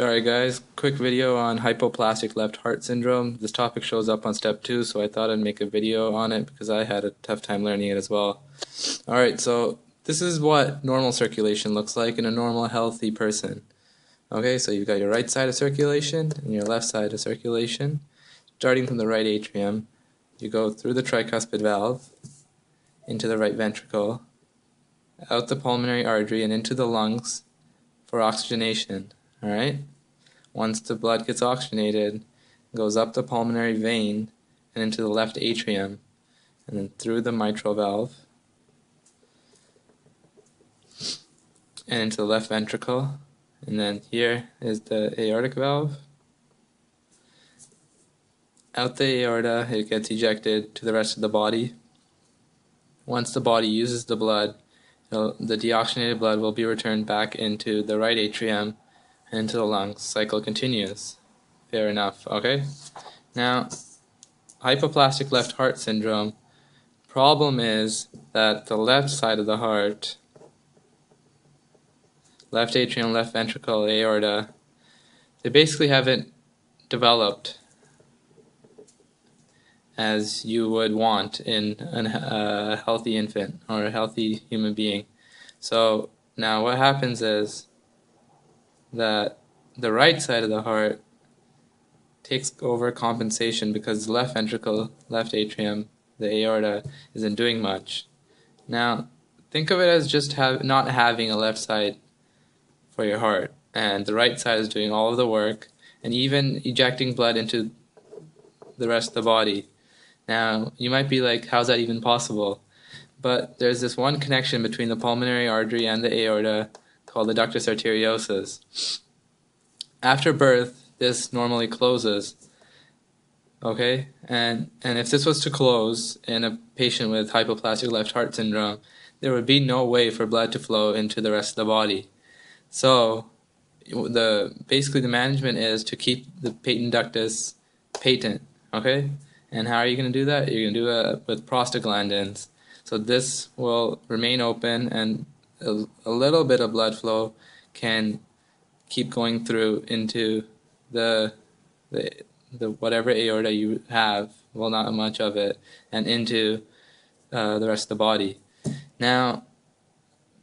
Alright guys, quick video on hypoplastic left heart syndrome. This topic shows up on step 2, so I thought I'd make a video on it because I had a tough time learning it as well. Alright, so this is what normal circulation looks like in a normal healthy person. Okay, so you've got your right side of circulation and your left side of circulation. Starting from the right atrium, you go through the tricuspid valve, into the right ventricle, out the pulmonary artery and into the lungs for oxygenation. Alright? Once the blood gets oxygenated, it goes up the pulmonary vein and into the left atrium, and then through the mitral valve, and into the left ventricle, and then here is the aortic valve. Out the aorta, it gets ejected to the rest of the body. Once the body uses the blood, the deoxygenated blood will be returned back into the right atrium and into the lungs. Cycle continues. Fair enough, okay? Now, hypoplastic left heart syndrome, problem is that the left side of the heart, left atrium, left ventricle, aorta, they basically haven't developed as you would want in a healthy infant or a healthy human being. So now what happens is that the right side of the heart takes over compensation because the left ventricle, left atrium, the aorta isn't doing much. Now think of it as just not having a left side for your heart, and the right side is doing all of the work and even ejecting blood into the rest of the body. Now you might be like, how's that even possible? But there's this one connection between the pulmonary artery and the aorta called the ductus arteriosus. After birth, this normally closes. Okay? And if this was to close in a patient with hypoplastic left heart syndrome, there would be no way for blood to flow into the rest of the body. So basically the management is to keep the patent ductus patent. Okay? And how are you going to do that? You're going to do it with prostaglandins. So this will remain open, and a little bit of blood flow can keep going through into the whatever aorta you have, well, not much of it, and into the rest of the body. Now,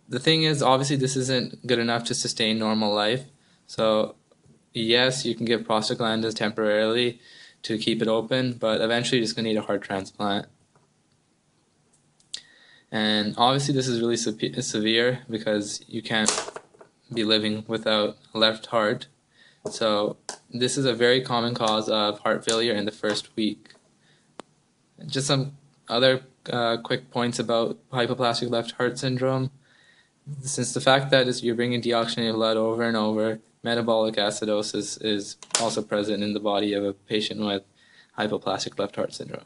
the thing is, obviously this isn't good enough to sustain normal life. So yes, you can give prostaglandins temporarily to keep it open, but eventually you're just going to need a heart transplant. And obviously this is really severe because you can't be living without a left heart. So this is a very common cause of heart failure in the first week. Just some other quick points about hypoplastic left heart syndrome. Since the fact that you're bringing deoxygenated blood over and over, metabolic acidosis is also present in the body of a patient with hypoplastic left heart syndrome.